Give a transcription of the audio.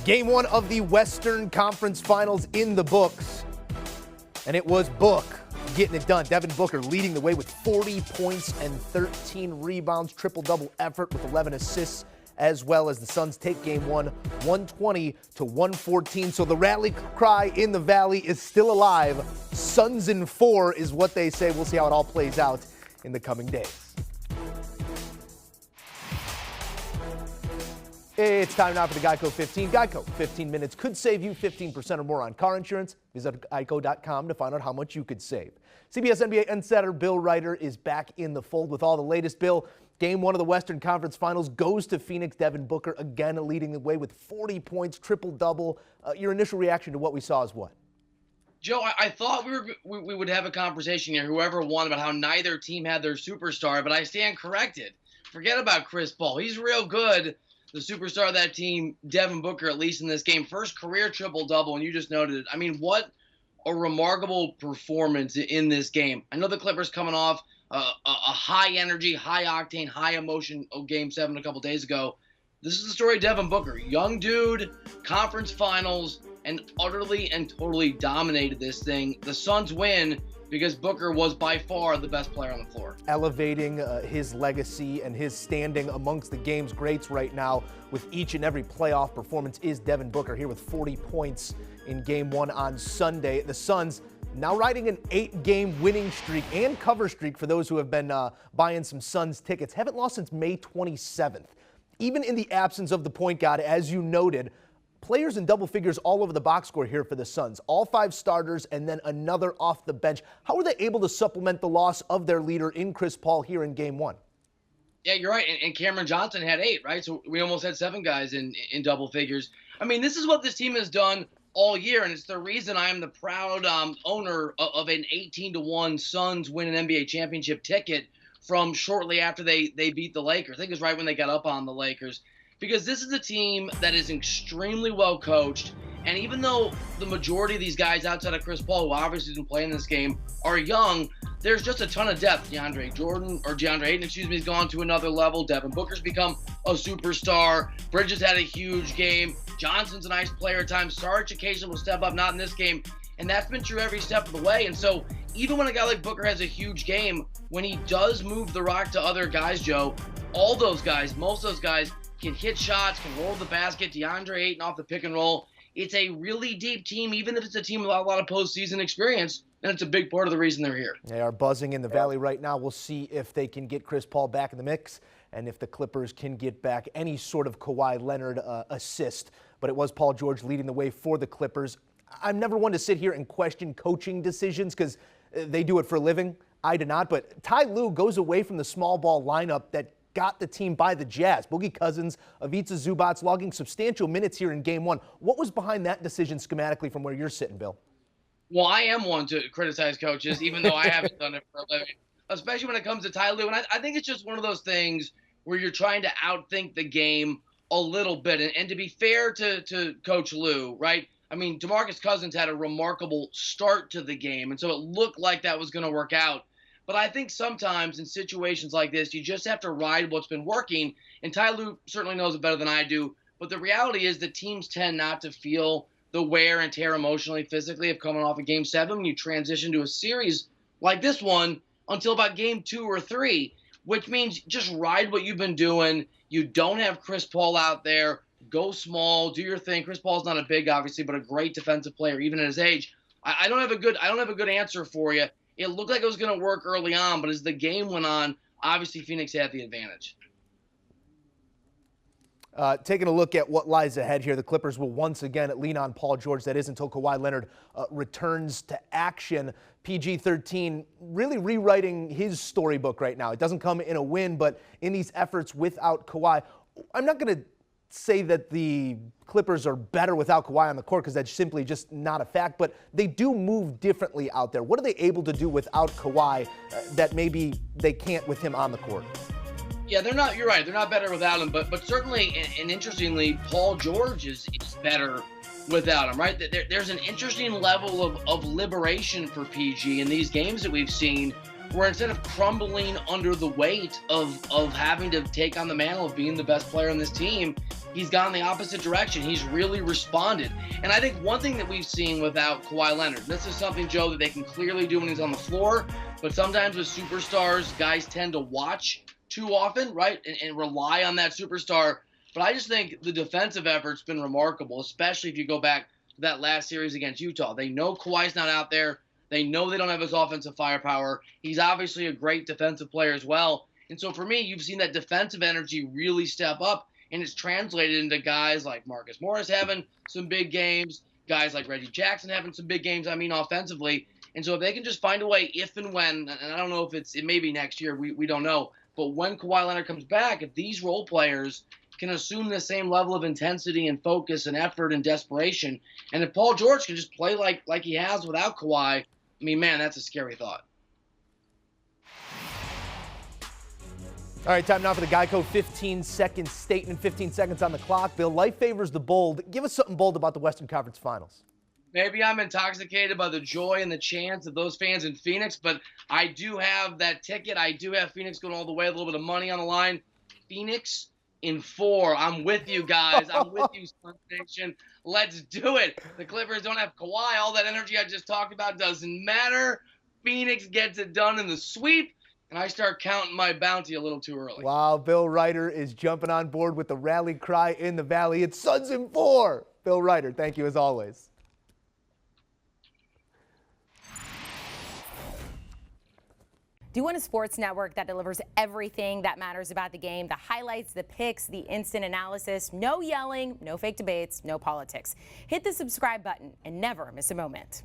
Game one of the Western Conference Finals in the books. And it was Book getting it done. Devin Booker leading the way with 40 points and 13 rebounds, triple-double effort with 11 assists, as well as the Suns take game one, 120-114. So the rally cry in the Valley is still alive. Suns in 4 is what they say. We'll see how it all plays out in the coming days. It's time now for the GEICO 15. GEICO, 15 minutes could save you 15% or more on car insurance. Visit geico.com to find out how much you could save. CBS NBA insider Bill Reiter is back in the fold with all the latest. Bill, game one of the Western Conference Finals goes to Phoenix. Devin Booker again leading the way with 40 points, triple-double. Your initial reaction to what we saw is what? Joe, I thought we would have a conversation here, whoever won, about how neither team had their superstar, but I stand corrected. Forget about Chris Paul. He's real good. The superstar of that team, Devin Booker, at least in this game, first career triple-double, and you just noted it. I mean, what a remarkable performance in this game. I know the Clippers coming off a high-energy, high-octane, high-emotion Game 7 a couple days ago. This is the story of Devin Booker. Young dude, conference finals, and utterly and totally dominated this thing. The Suns win because Booker was by far the best player on the floor. Elevating his legacy and his standing amongst the game's greats right now with each and every playoff performance is Devin Booker here with 40 points in game one on Sunday. The Suns now riding an 8-game winning streak and cover streak for those who have been buying some Suns tickets. Haven't lost since May 27th. Even in the absence of the point guard, as you noted, players in double figures all over the box score here for the Suns. All 5 starters and then another off the bench. How were they able to supplement the loss of their leader in Chris Paul here in game one? Yeah, you're right. And Cameron Johnson had 8, right? So we almost had 7 guys in double figures. I mean, this is what this team has done all year, and it's the reason I am the proud owner of an 18-1 Suns win an NBA championship ticket from shortly after they beat the Lakers. I think it was right when they got up on the Lakers. Because this is a team that is extremely well coached, and even though the majority of these guys outside of Chris Paul, who obviously didn't play in this game, are young, there's just a ton of depth. DeAndre Ayton, has gone to another level. Devin Booker's become a superstar. Bridges had a huge game. Johnson's a nice player at times. Sarge occasionally will step up, not in this game, and that's been true every step of the way. And so even when a guy like Booker has a huge game, when he does move the rock to other guys, Joe, all those guys, most of those guys, can hit shots, can roll the basket. DeAndre Ayton off the pick and roll. It's a really deep team, even if it's a team without a lot of postseason experience, and it's a big part of the reason they're here. They are buzzing in the Valley right now. We'll see if they can get Chris Paul back in the mix and if the Clippers can get back any sort of Kawhi Leonard assist. But it was Paul George leading the way for the Clippers. I'm never one to sit here and question coaching decisions because they do it for a living. I do not. But Ty Lue goes away from the small ball lineup that got the team by the Jazz. Boogie Cousins, Ivica Zubac logging substantial minutes here in game one. What was behind that decision schematically from where you're sitting, Bill? Well, I am one to criticize coaches, even though I haven't done it for a living, especially when it comes to Ty Lue. And I think it's just one of those things where you're trying to outthink the game a little bit. And to be fair to Coach Lue, right? I mean, DeMarcus Cousins had a remarkable start to the game, and so it looked like that was going to work out. But I think sometimes in situations like this, you just have to ride what's been working. And Ty Lue certainly knows it better than I do. But the reality is that teams tend not to feel the wear and tear emotionally, physically of coming off a Game 7 when you transition to a series like this one until about Game 2 or 3, which means just ride what you've been doing. You don't have Chris Paul out there. Go small, do your thing. Chris Paul's not a big, obviously, but a great defensive player, even at his age. I don't have a good answer for you. It looked like it was going to work early on, but as the game went on, obviously Phoenix had the advantage. Taking a look at what lies ahead here, the Clippers will once again lean on Paul George. That is until Kawhi Leonard returns to action. PG-13 really rewriting his storybook right now. It doesn't come in a win, but in these efforts without Kawhi, I'm not going to say that the Clippers are better without Kawhi on the court because that's simply just not a fact, but they do move differently out there. What are they able to do without Kawhi that maybe they can't with him on the court? Yeah, they're not. You're right. They're not better without him, but certainly and interestingly, Paul George is better without him, right? There's an interesting level of liberation for PG in these games that we've seen where instead of crumbling under the weight of having to take on the mantle of being the best player on this team, he's gone the opposite direction. He's really responded. And I think one thing that we've seen without Kawhi Leonard, this is something, Joe, that they can clearly do when he's on the floor, but sometimes with superstars, guys tend to watch too often, right, and rely on that superstar. But I just think the defensive effort's been remarkable, especially if you go back to that last series against Utah. They know Kawhi's not out there. They know they don't have his offensive firepower. He's obviously a great defensive player as well. And so for me, you've seen that defensive energy really step up, and it's translated into guys like Marcus Morris having some big games, guys like Reggie Jackson having some big games, offensively. And so if they can just find a way, if and when, and I don't know if it may be next year, we don't know, but when Kawhi Leonard comes back, if these role players can assume the same level of intensity and focus and effort and desperation, and if Paul George can just play like he has without Kawhi, man, that's a scary thought. All right, time now for the GEICO 15-second statement. 15 seconds on the clock. Bill, life favors the bold. Give us something bold about the Western Conference Finals. Maybe I'm intoxicated by the joy and the chants of those fans in Phoenix, but I do have that ticket. I do have Phoenix going all the way, a little bit of money on the line. Phoenix in 4. I'm with you guys. I'm with you, Sun Nation. Let's do it. The Clippers don't have Kawhi. All that energy I just talked about doesn't matter. Phoenix gets it done in the sweep, and I start counting my bounty a little too early. Wow, Bill Reiter is jumping on board with the rally cry in the Valley. It's Suns in 4. Bill Reiter, thank you as always. Do you want a sports network that delivers everything that matters about the game? The highlights, the picks, the instant analysis, no yelling, no fake debates, no politics. Hit the subscribe button and never miss a moment.